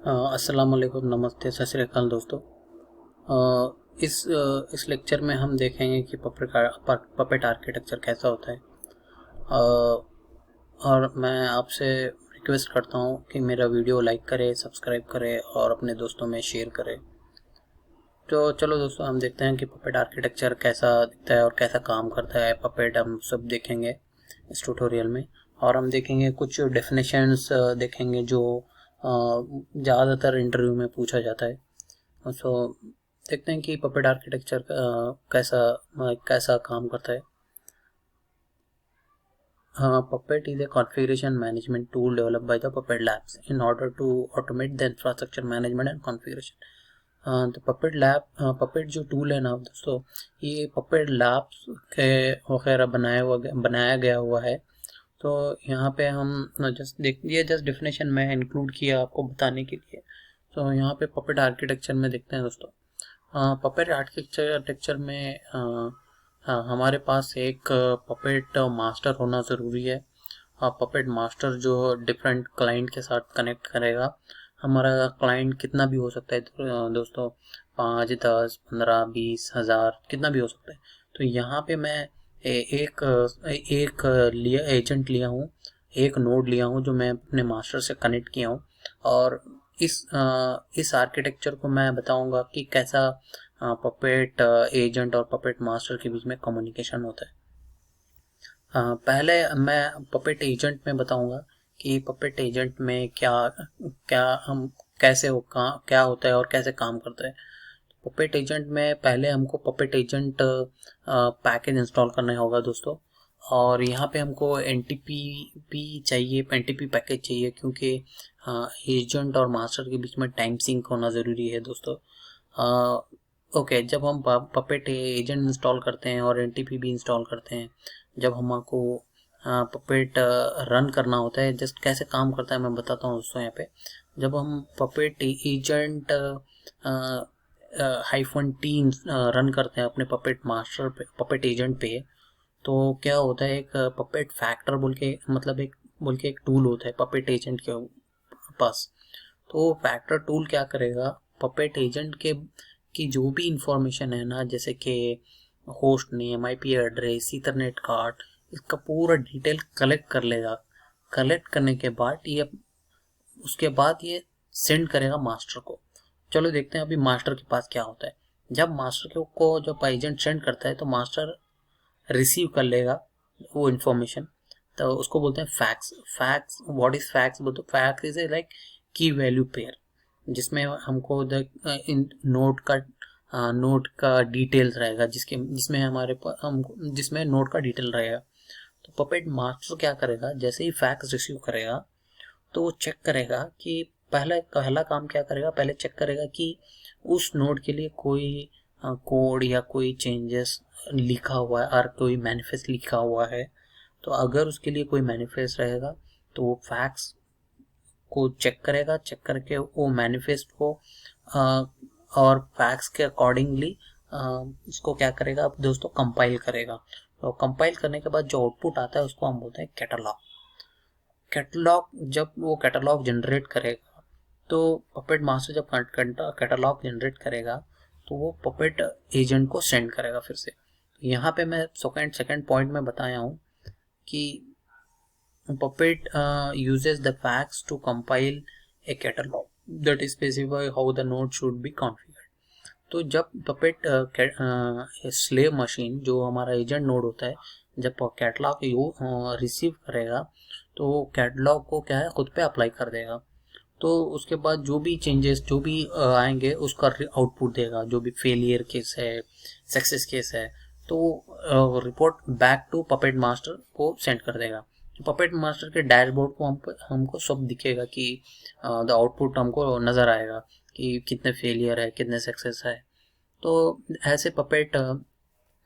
अस्सलाम वालेकुम, नमस्ते, सत श्री अकाल दोस्तों। इस लेक्चर में हम देखेंगे कि पपेट आर्किटेक्चर कैसा होता है। और मैं आपसे रिक्वेस्ट करता हूँ कि मेरा वीडियो लाइक करें, सब्सक्राइब करें और अपने दोस्तों में शेयर करें। तो चलो दोस्तों, हम देखते हैं कि पपेट आर्किटेक्चर कैसा दिखता है और कैसा काम करता है। पपेट हम सब देखेंगे इस ट्यूटोरियल में, और हम देखेंगे कुछ डेफिनेशंस देखेंगे जो ज़्यादातर इंटरव्यू में पूछा जाता है। सो देखते हैं कि पपेट आर्किटेक्चर कैसा कैसा काम करता है। Puppet is a configuration management tool developed by the Puppet Labs in order to automate the infrastructure management and configuration. तो पपेट जो टूल है ना दोस्तों, ये पपेट लैब्स के वगैरह बनाया गया हुआ है। तो यहाँ पे हम जस्ट डेफिनेशन में इंक्लूड किया आपको बताने के लिए। तो यहाँ पे पपेट आर्किटेक्चर में देखते हैं दोस्तों। पपेट आर्किटेक्चर में हमारे पास एक पपेट मास्टर होना ज़रूरी है। पपेट मास्टर जो डिफरेंट क्लाइंट के साथ कनेक्ट करेगा। हमारा क्लाइंट कितना भी हो सकता है दोस्तों, 5, 10, 15, 20 हज़ार, कितना भी हो सकता है। तो यहाँ पे मैं एक एजेंट लिया हूँ, एक नोड लिया हूँ जो मैं अपने मास्टर से कनेक्ट किया हूँ। और इस आर्किटेक्चर को मैं बताऊंगा कि कैसा पपेट एजेंट और पपेट मास्टर के बीच में कम्युनिकेशन होता है। पहले मैं पपेट एजेंट में बताऊंगा कि पपेट एजेंट में क्या क्या हम कैसे क्या होता है और कैसे काम करता है। पपेट एजेंट में पहले हमको पपेट एजेंट पैकेज इंस्टॉल करना होगा दोस्तों। और यहाँ पे हमको एनटीपी चाहिए, एनटीपी पैकेज चाहिए, क्योंकि एजेंट और मास्टर के बीच में टाइम सिंक होना ज़रूरी है दोस्तों। ओके, जब हम पपेट एजेंट इंस्टॉल करते हैं और एनटीपी भी इंस्टॉल करते हैं, जब हमको पपेट रन करना होता है, जस्ट कैसे काम करता है मैं बताता हूँ दोस्तों। यहाँ पे जब हम पपेट एजेंट -t रन करते हैं अपने पपेट मास्टर पे, पपेट एजेंट पे, तो क्या होता है, एक पपेट फैक्टर बोल के एक टूल होता है पपेट एजेंट के पास। तो फैक्टर टूल क्या करेगा, पपेट एजेंट के की जो भी इंफॉर्मेशन है ना, जैसे कि host name, IP address, Ethernet card, इसका पूरा डिटेल कलेक्ट कर लेगा। कलेक्ट करने के बाद उसके बाद ये सेंड करेगा मास्टर को। चलो देखते हैं अभी मास्टर के पास क्या होता है। जब मास्टर को जब एजेंट सेंड करता है तो मास्टर रिसीव कर लेगा वो इंफॉर्मेशन। तो उसको बोलते हैं फैक्स। What is fax? बोलते फैक्स इज ए लाइक की वैल्यू पेयर, जिसमें हमको इन नोट का डिटेल्स रहेगा, जिसमें नोट का डिटेल रहेगा। तो पपेट मास्टर क्या करेगा, जैसे ही फैक्स रिसीव करेगा तो वो चेक करेगा कि पहला काम क्या करेगा, पहले चेक करेगा कि उस नोड के लिए कोई कोड या कोई चेंजेस लिखा हुआ है और कोई मैनिफेस्ट लिखा हुआ है। तो अगर उसके लिए कोई मैनिफेस्ट रहेगा तो वो फैक्स को चेक करेगा, चेक करके वो मैनिफेस्ट को और फैक्स के अकॉर्डिंगली इसको क्या करेगा दोस्तों, कंपाइल करेगा। तो कंपाइल करने के बाद जो आउटपुट आता है उसको हम बोलते हैं कैटलॉग। जब वो कैटलॉग जनरेट करेगा, तो पपेट मास्टर जब कैटलॉग जनरेट करेगा तो वो पपेट एजेंट को सेंड करेगा फिर से। यहाँ पे मैं सेकंड पॉइंट में बताया हूँ कि Puppet uses the facts to compile a catalog that is specify how the node should be configured. तो जब पपेट स्लेव मशीन जो हमारा एजेंट नोड होता है, जब कैटलॉग रिसीव करेगा तो कैटलॉग को क्या है, खुद पे अप्लाई कर देगा। तो उसके बाद जो भी चेंजेस जो भी आएंगे उसका आउटपुट देगा। जो भी फेलियर केस है, सक्सेस केस है, तो report back to puppet master को सेंड कर देगा। पपेट मास्टर के डैशबोर्ड को हमको सब दिखेगा कि द आउटपुट हमको नज़र आएगा कि कितने फेलियर है, कितने सक्सेस है। तो ऐसे puppet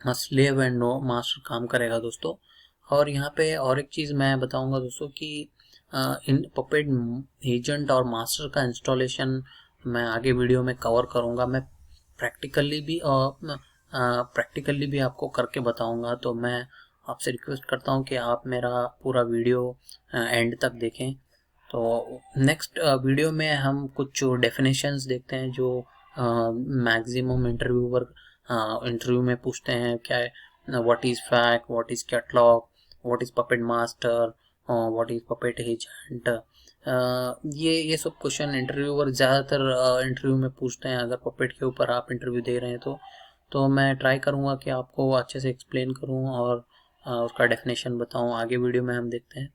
slave and no master काम करेगा दोस्तों। और यहाँ पे और एक चीज़ मैं बताऊंगा दोस्तों कि इन पपेट एजेंट और मास्टर का इंस्टॉलेशन मैं आगे वीडियो में कवर करूँगा। मैं प्रैक्टिकली भी आपको करके बताऊँगा। तो मैं आपसे रिक्वेस्ट करता हूँ कि आप मेरा पूरा वीडियो एंड तक देखें। तो नेक्स्ट वीडियो में हम कुछ डेफिनेशंस देखते हैं जो मैक्सिमम इंटरव्यू में पूछते हैं। क्या है, what is fact, what is catalogue, what is puppet master, what is puppet agent. ये सब क्वेश्चन इंटरव्यूअर ज़्यादातर इंटरव्यू में पूछते हैं। अगर पपेट के ऊपर आप इंटरव्यू दे रहे हैं तो मैं ट्राई करूँगा कि आपको अच्छे से एक्सप्लेन करूँ और उसका डेफिनेशन बताऊँ। आगे वीडियो में हम देखते हैं।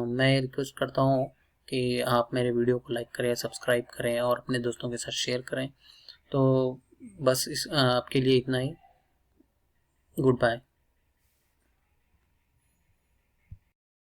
मैं रिक्वेस्ट करता हूँ कि आप मेरे वीडियो को लाइक करें, सब्सक्राइब करें और अपने दोस्तों के साथ शेयर करें। तो बस आपके लिए इतना ही। Good bye.